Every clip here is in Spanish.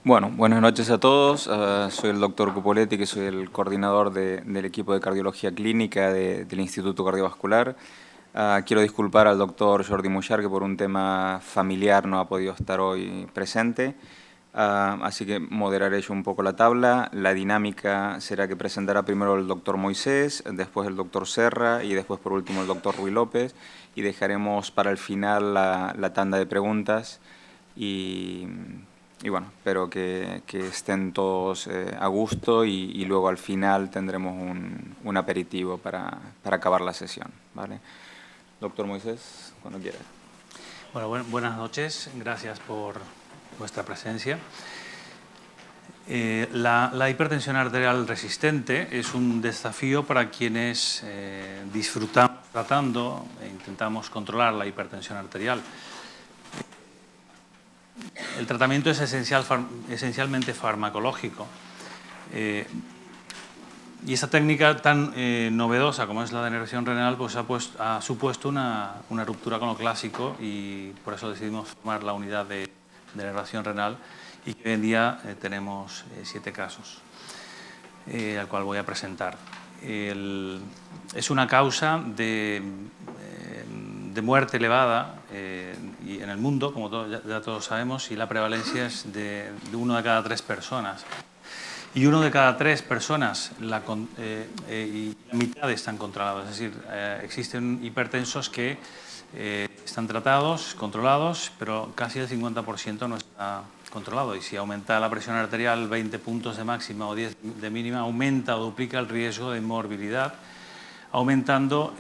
Bueno, buenas noches a todos. Soy el doctor Cupoletti, que soy el coordinador del equipo de cardiología clínica del Instituto Cardiovascular. Quiero disculpar al doctor Jordi Muchar, que por un tema familiar no ha podido estar hoy presente. Así que moderaré yo un poco la tabla. La dinámica será que presentará primero el doctor Moisés, después el doctor Serra y después por último el doctor Ruy López. Y dejaremos para el final la tanda de preguntas. Y bueno, espero que estén todos a gusto y luego al final tendremos un aperitivo para acabar la sesión, ¿vale? Doctor Moisés, cuando quiera. Bueno, buenas noches, gracias por vuestra presencia. La hipertensión arterial resistente es un desafío para quienes disfrutamos tratando e intentamos controlar la hipertensión arterial. El tratamiento es esencialmente farmacológico y esa técnica tan novedosa como es la denervación renal pues ha supuesto una ruptura con lo clásico, y por eso decidimos formar la unidad de denervación renal, y hoy en día tenemos 7 casos, al cual voy a presentar. Es una causa de muerte elevada y en el mundo, como ya todos sabemos, y la prevalencia es de 1 de cada 3 personas. Y 1 de cada 3 personas, y la mitad están controlados. Es decir, existen hipertensos que están tratados, controlados, pero casi el 50% no está controlado. Y si aumenta la presión arterial 20 puntos de máxima o 10 de mínima, aumenta o duplica el riesgo de morbilidad, aumentando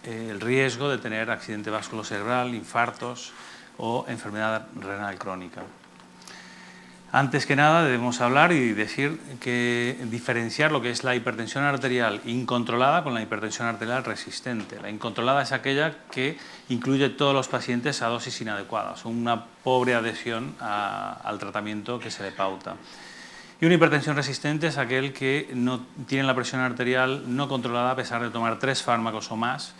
el riesgo de tener accidente vasculocerebral, infartos o enfermedad renal crónica. Antes que nada debemos hablar y decir que diferenciar lo que es la hipertensión arterial incontrolada con la hipertensión arterial resistente. La incontrolada es aquella que incluye todos los pacientes a dosis inadecuadas, una pobre adhesión al tratamiento que se le pauta. Y una hipertensión resistente es aquel que no tiene la presión arterial no controlada a pesar de tomar 3 fármacos o más,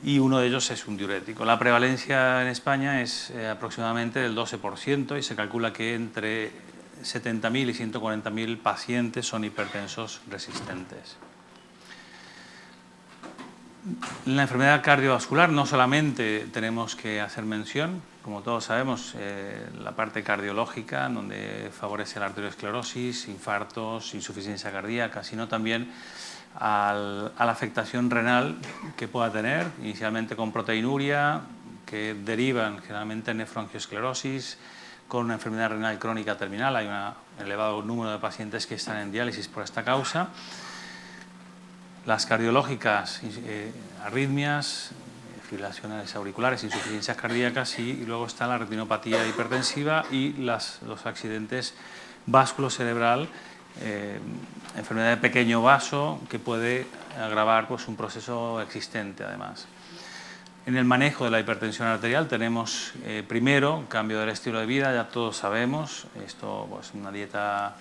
y uno de ellos es un diurético. La prevalencia en España es aproximadamente del 12% y se calcula que entre 70.000 y 140.000 pacientes son hipertensos resistentes. En la enfermedad cardiovascular no solamente tenemos que hacer mención, como todos sabemos, la parte cardiológica, donde favorece la arteriosclerosis, infartos, insuficiencia cardíaca, sino también a la afectación renal que pueda tener, inicialmente con proteinuria, que derivan generalmente en nefroangiosclerosis, con una enfermedad renal crónica terminal. Hay un elevado número de pacientes que están en diálisis por esta causa. Las cardiológicas, arritmias, fibrilaciones auriculares, insuficiencias cardíacas, y luego está la retinopatía hipertensiva y los accidentes vasculocerebral, enfermedad de pequeño vaso, que puede agravar pues, un proceso existente además. En el manejo de la hipertensión arterial tenemos primero cambio del estilo de vida. Ya todos sabemos esto, pues una dieta,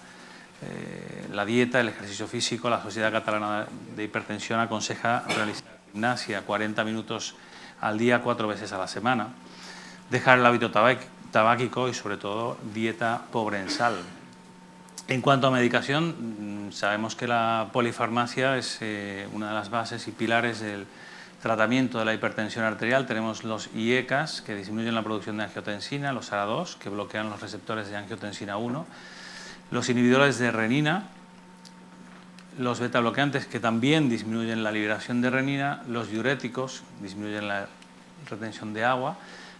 la dieta, el ejercicio físico. La Sociedad Catalana de Hipertensión aconseja realizar gimnasia 40 minutos al día, 4 veces a la semana, dejar el hábito tabáquico y sobre todo dieta pobre en sal. En cuanto a medicación, sabemos que la polifarmacia es una de las bases y pilares del tratamiento de la hipertensión arterial. Tenemos los IECAs, que disminuyen la producción de angiotensina, los ARA2, que bloquean los receptores de angiotensina 1, los inhibidores de renina, los betabloqueantes, que también disminuyen la liberación de renina, los diuréticos, disminuyen la retención de agua,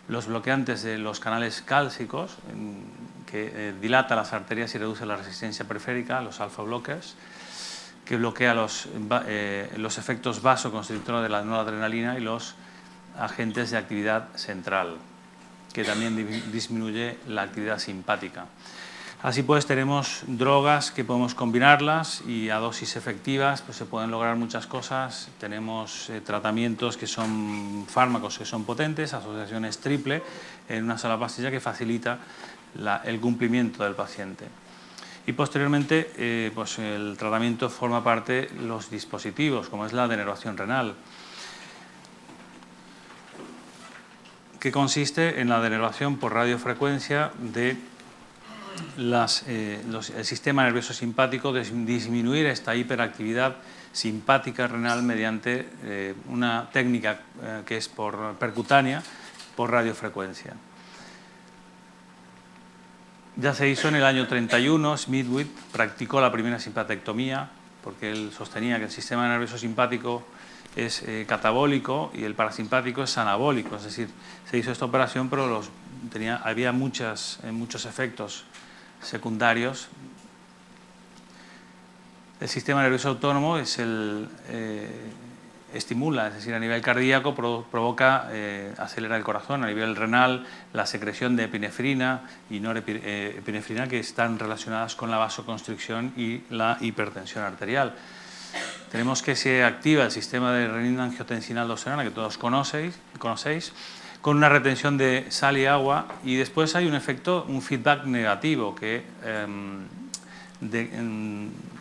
los bloqueantes de los canales cálcicos, que dilata las arterias y reduce la resistencia periférica, los alfa blockers, que bloquea los efectos vasoconstrictores de la noradrenalina, y los agentes de actividad central, que también disminuye la actividad simpática. Así pues, tenemos drogas que podemos combinarlas y a dosis efectivas pues se pueden lograr muchas cosas. Tenemos tratamientos que son fármacos que son potentes, asociaciones triple en una sola pastilla, que facilita el cumplimiento del paciente. Y posteriormente pues el tratamiento forma parte de los dispositivos, como es la denervación renal, que consiste en la denervación por radiofrecuencia de el sistema nervioso simpático, disminuir esta hiperactividad simpática renal mediante una técnica que es percutánea, por radiofrecuencia. Ya se hizo en el año 31, Smithwick practicó la primera simpatectomía porque él sostenía que el sistema nervioso simpático es catabólico y el parasimpático es anabólico, es decir, se hizo esta operación pero había muchos efectos secundarios. El sistema nervioso autónomo estimula, es decir, a nivel cardíaco acelera el corazón, a nivel renal la secreción de epinefrina y norepinefrina que están relacionadas con la vasoconstricción y la hipertensión arterial. Tenemos que se activa el sistema de renina-angiotensina-aldosterona que todos conocéis, con una retención de sal y agua, y después hay un feedback negativo que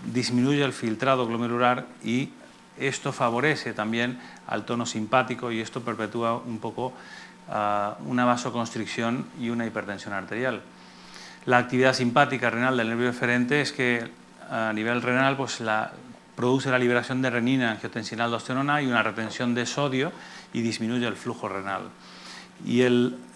disminuye el filtrado glomerular y esto favorece también al tono simpático y esto perpetúa un poco una vasoconstricción y una hipertensión arterial. La actividad simpática renal del nervio eferente es que a nivel renal pues produce la liberación de renina, angiotensina-aldosterona y una retención de sodio y disminuye el flujo renal. Y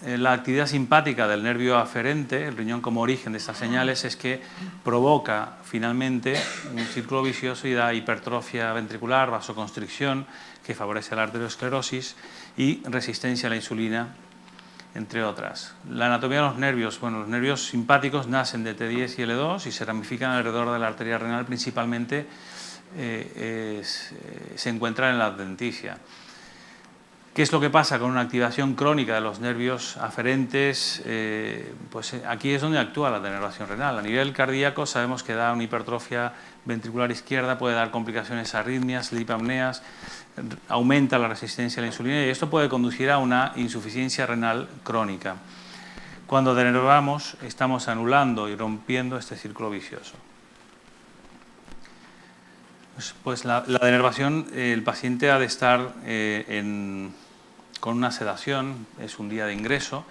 la actividad simpática del nervio aferente, el riñón como origen de estas señales, es que provoca finalmente un círculo vicioso y da hipertrofia ventricular, vasoconstricción, que favorece la arteriosclerosis y resistencia a la insulina, entre otras. La anatomía de los nervios. Bueno, los nervios simpáticos nacen de T10 y L2 y se ramifican alrededor de la arteria renal, principalmente se encuentran en la adventicia. ¿Qué es lo que pasa con una activación crónica de los nervios aferentes? Pues aquí es donde actúa la denervación renal. A nivel cardíaco sabemos que da una hipertrofia ventricular izquierda, puede dar complicaciones, arritmias, lipapneas, aumenta la resistencia a la insulina y esto puede conducir a una insuficiencia renal crónica. Cuando denervamos estamos anulando y rompiendo este círculo vicioso. Pues la denervación, el paciente ha de estar con una sedación, es un día de ingreso,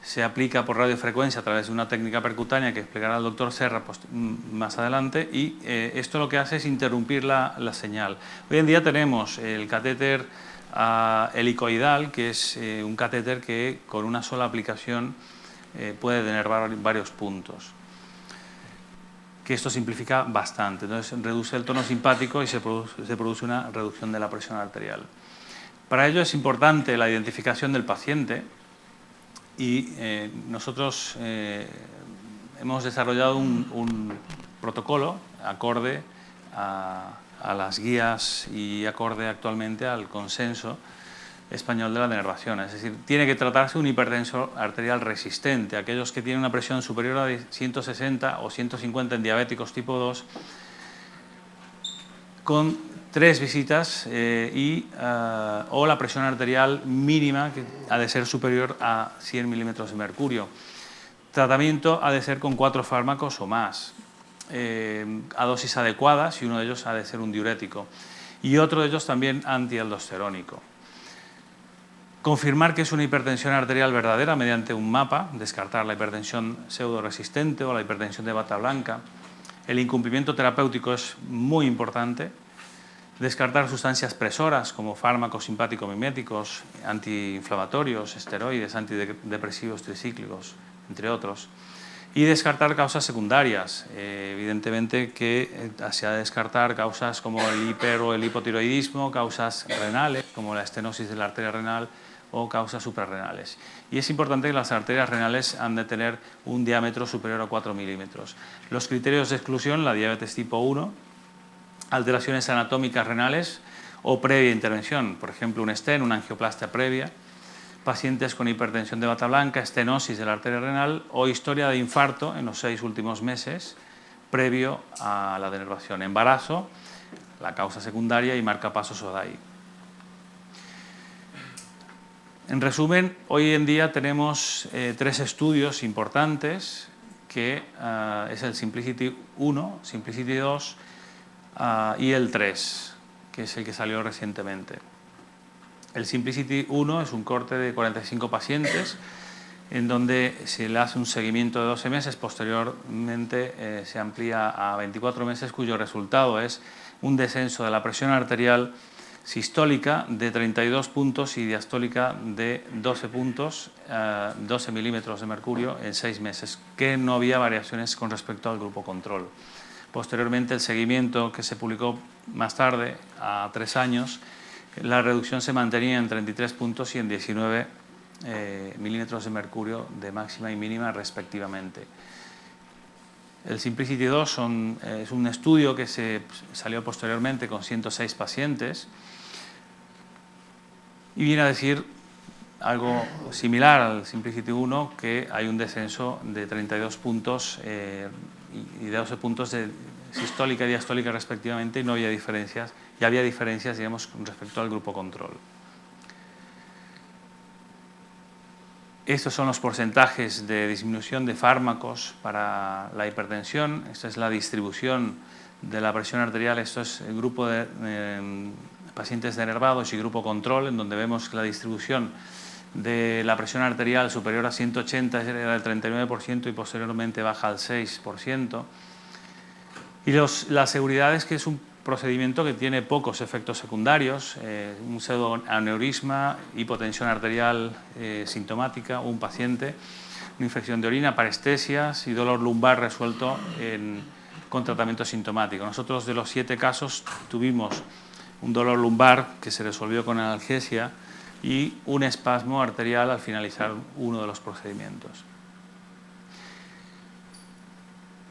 se aplica por radiofrecuencia a través de una técnica percutánea que explicará el doctor Serra más adelante y esto lo que hace es interrumpir la señal. Hoy en día tenemos el catéter helicoidal, que es un catéter que con una sola aplicación puede denervar varios puntos. Que esto simplifica bastante, entonces reduce el tono simpático y se produce una reducción de la presión arterial. Para ello es importante la identificación del paciente y nosotros hemos desarrollado un protocolo acorde a las guías y acorde actualmente al consenso español de la denervación, es decir, tiene que tratarse un hipertenso arterial resistente, aquellos que tienen una presión superior a 160 o 150 en diabéticos tipo 2, con 3 visitas o la presión arterial mínima que ha de ser superior a 100 milímetros de mercurio. Tratamiento ha de ser con 4 fármacos o más, a dosis adecuadas y uno de ellos ha de ser un diurético y otro de ellos también antialdosterónico. Confirmar que es una hipertensión arterial verdadera mediante un mapa, descartar la hipertensión pseudoresistente o la hipertensión de bata blanca. El incumplimiento terapéutico es muy importante. Descartar sustancias presoras como fármacos simpático-miméticos, antiinflamatorios, esteroides, antidepresivos tricíclicos, entre otros. Y descartar causas secundarias. Evidentemente que se ha de descartar causas como el hiper o el hipotiroidismo, causas renales como la estenosis de la arteria renal o causas suprarrenales. Y es importante que las arterias renales han de tener un diámetro superior a 4 milímetros. Los criterios de exclusión, la diabetes tipo 1, alteraciones anatómicas renales o previa intervención, por ejemplo un stent, una angioplastia previa, pacientes con hipertensión de bata blanca, estenosis de la arteria renal o historia de infarto en los 6 últimos meses previo a la denervación, embarazo, la causa secundaria y marcapasos ODAI. En resumen, hoy en día tenemos 3 estudios importantes que es el Simplicity 1, Simplicity 2 y el 3, que es el que salió recientemente. El Simplicity 1 es un corte de 45 pacientes en donde se le hace un seguimiento de 12 meses, posteriormente se amplía a 24 meses, cuyo resultado es un descenso de la presión arterial sistólica de 32 puntos y diastólica de 12 puntos, 12 milímetros de mercurio en 6 meses, que no había variaciones con respecto al grupo control. Posteriormente, el seguimiento que se publicó más tarde, a 3 años, la reducción se mantenía en 33 puntos y en 19 milímetros de mercurio de máxima y mínima respectivamente. El Simplicity 2 es un estudio que se salió posteriormente con 106 pacientes y viene a decir algo similar al Simplicity 1, que hay un descenso de 32 puntos y de 12 puntos de sistólica y diastólica respectivamente, y no había diferencias, y había diferencias, digamos, con respecto al grupo control. Estos son los porcentajes de disminución de fármacos para la hipertensión. Esta es la distribución de la presión arterial. Esto es el grupo de pacientes denervados y grupo control, en donde vemos que la distribución de la presión arterial superior a 180 era del 39% y posteriormente baja al 6%. Y la seguridad es que es un procedimiento que tiene pocos efectos secundarios, un pseudoaneurisma, hipotensión arterial sintomática, un paciente, una infección de orina, parestesias y dolor lumbar resuelto con tratamiento sintomático. Nosotros, de los 7 casos, tuvimos un dolor lumbar que se resolvió con analgesia y un espasmo arterial al finalizar uno de los procedimientos.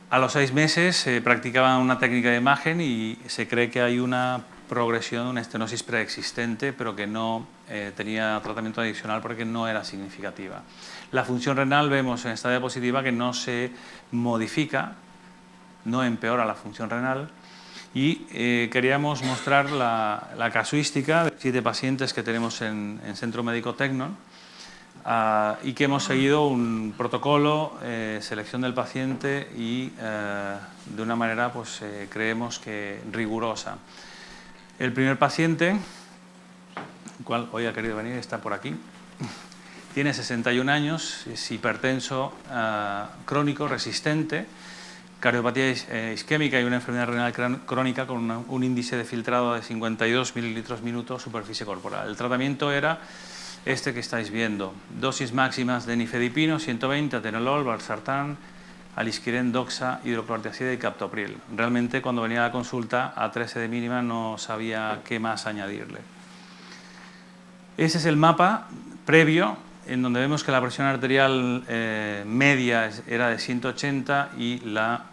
A los 6 meses se practicaba una técnica de imagen y se cree que hay una progresión de una estenosis preexistente, pero que no tenía tratamiento adicional porque no era significativa. La función renal vemos en esta diapositiva que no se modifica, no empeora la función renal, y queríamos mostrar la casuística de 7 pacientes que tenemos en Centro Médico Tecnon, y que hemos seguido un protocolo, selección del paciente y de una manera, pues creemos que rigurosa. El primer paciente, el cual hoy ha querido venir, está por aquí, tiene 61 años, es hipertenso crónico, resistente, cardiopatía isquémica y una enfermedad renal crónica con un índice de filtrado de 52 mililitros minuto superficie corporal. El tratamiento era este que estáis viendo: dosis máximas de nifedipino, 120, atenolol, valsartán, alisquirén, doxa, hidroclorotiazida y captopril. Realmente, cuando venía a la consulta a 13 de mínima no sabía qué más añadirle. Ese es el mapa previo, en donde vemos que la presión arterial media era de 180 y la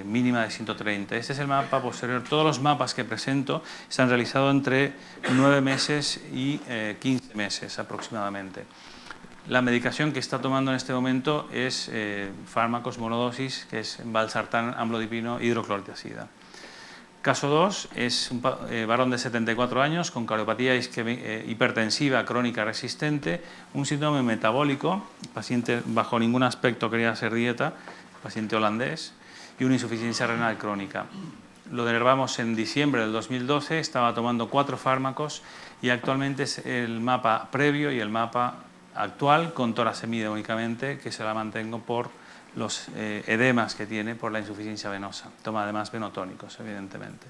mínima de 130. Este es el mapa posterior. Todos los mapas que presento se han realizado entre 9 meses y 15 meses aproximadamente. La medicación que está tomando en este momento es fármacos monodosis, que es valsartán, amlodipino, hidroclorotiazida. Caso 2 es un varón de 74 años con cardiopatía hipertensiva crónica resistente, un síndrome metabólico, paciente bajo ningún aspecto quería hacer dieta, paciente holandés, y una insuficiencia renal crónica. Lo denervamos en diciembre del 2012, estaba tomando 4 fármacos y actualmente es el mapa previo y el mapa actual con torasemida únicamente, que se la mantengo por los edemas que tiene por la insuficiencia venosa. Toma además venotónicos, evidentemente.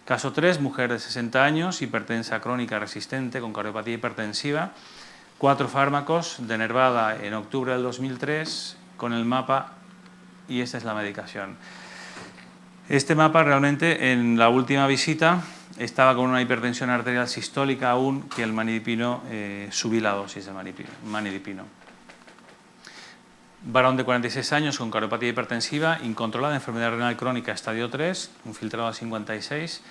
Caso 3, mujer de 60 años, hipertensa crónica resistente con cardiopatía hipertensiva, 4 fármacos, denervada en octubre del 2003 con el mapa, y esta es la medicación. Este mapa realmente en la última visita estaba con una hipertensión arterial sistólica aún, que el manidipino, subí la dosis de manidipino. Varón de 46 años con cardiopatía hipertensiva, incontrolada, enfermedad renal crónica estadio 3, un filtrado a 56,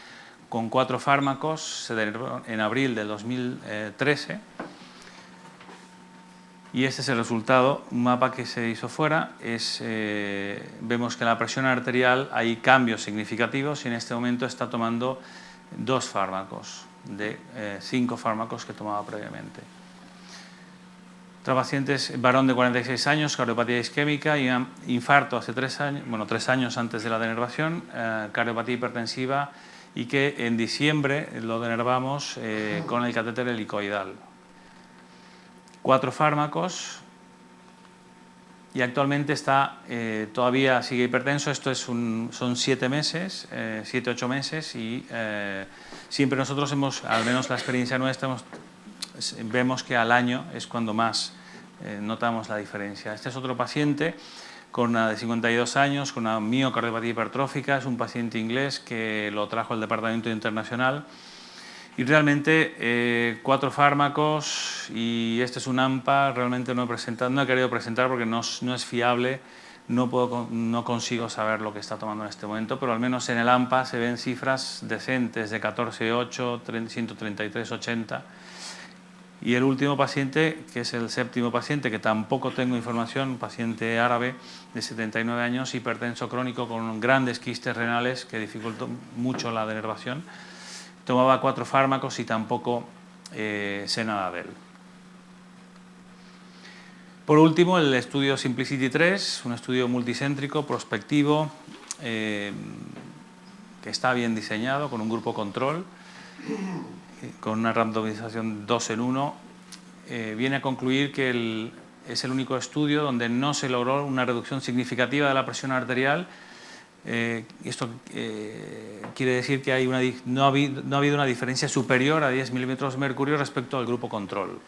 con 4 fármacos, se denervó en abril del 2013. Y este es el resultado, un mapa que se hizo fuera. Vemos que en la presión arterial hay cambios significativos y en este momento está tomando 2 fármacos de 5 fármacos que tomaba previamente. Otro paciente es varón de 46 años, cardiopatía isquémica y infarto hace 3 años, bueno, 3 años antes de la denervación, cardiopatía hipertensiva, y que en diciembre lo denervamos con el catéter helicoidal. 4 fármacos y actualmente todavía sigue hipertenso. Esto son 7 meses, 7-8 meses, y siempre nosotros al menos la experiencia nuestra, vemos que al año es cuando más notamos la diferencia. Este es otro paciente de 52 años, con una miocardiopatía hipertrófica. Es un paciente inglés que lo trajo al departamento internacional. Y realmente 4 fármacos, y este es un AMPA. Realmente no he querido presentar porque no es fiable, no consigo saber lo que está tomando en este momento, pero al menos en el AMPA se ven cifras decentes de 14,8, 133,80. Y el último paciente, que es el 7º paciente, que tampoco tengo información, un paciente árabe de 79 años, hipertenso crónico con grandes quistes renales que dificultó mucho la denervación. Tomaba 4 fármacos y tampoco sé nada de él. Por último, el estudio Simplicity 3, un estudio multicéntrico, prospectivo, que está bien diseñado, con un grupo control, con una randomización 2 en 1, viene a concluir que es el único estudio donde no se logró una reducción significativa de la presión arterial. Esto quiere decir que no ha habido una diferencia superior a 10 milímetros de mercurio respecto al grupo control.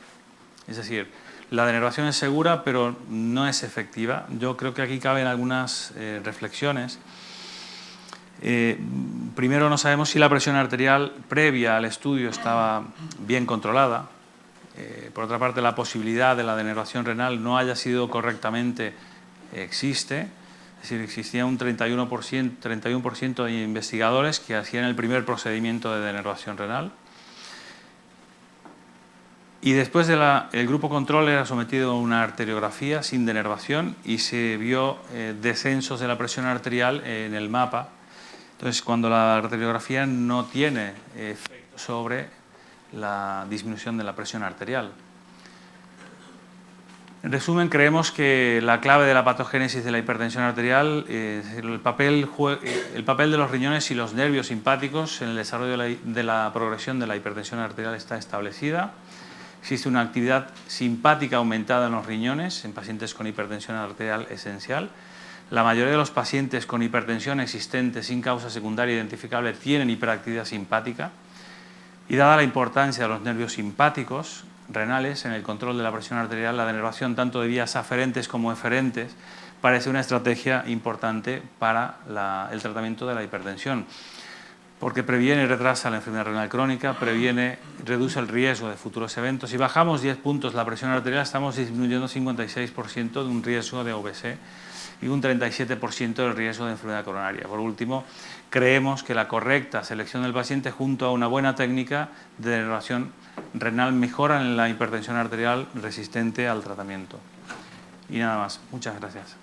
Es decir, la denervación es segura, pero no es efectiva. Yo creo que aquí caben algunas reflexiones. Primero, no sabemos si la presión arterial previa al estudio estaba bien controlada. Por otra parte, la posibilidad de la denervación renal no haya sido correctamente existe. Es decir, existía un 31% de investigadores que hacían el primer procedimiento de denervación renal. Y después el grupo control era sometido a una arteriografía sin denervación y se vio descensos de la presión arterial en el mapa. Entonces, cuando la arteriografía no tiene efecto sobre la disminución de la presión arterial. En resumen, creemos que la clave de la patogénesis de la hipertensión arterial es el papel de los riñones y los nervios simpáticos en el desarrollo de la progresión de la hipertensión arterial está establecida. Existe una actividad simpática aumentada en los riñones en pacientes con hipertensión arterial esencial. La mayoría de los pacientes con hipertensión existente sin causa secundaria identificable tienen hiperactividad simpática. Y dada la importancia de los nervios simpáticos renales en el control de la presión arterial, la denervación tanto de vías aferentes como eferentes parece una estrategia importante para el tratamiento de la hipertensión, porque previene y retrasa la enfermedad renal crónica, reduce el riesgo de futuros eventos. Si bajamos 10 puntos la presión arterial, estamos disminuyendo 56% de un riesgo de OBC y un 37% del riesgo de enfermedad coronaria. Por último, creemos que la correcta selección del paciente junto a una buena técnica de denervación renal mejoran la hipertensión arterial resistente al tratamiento. Y nada más. Muchas gracias.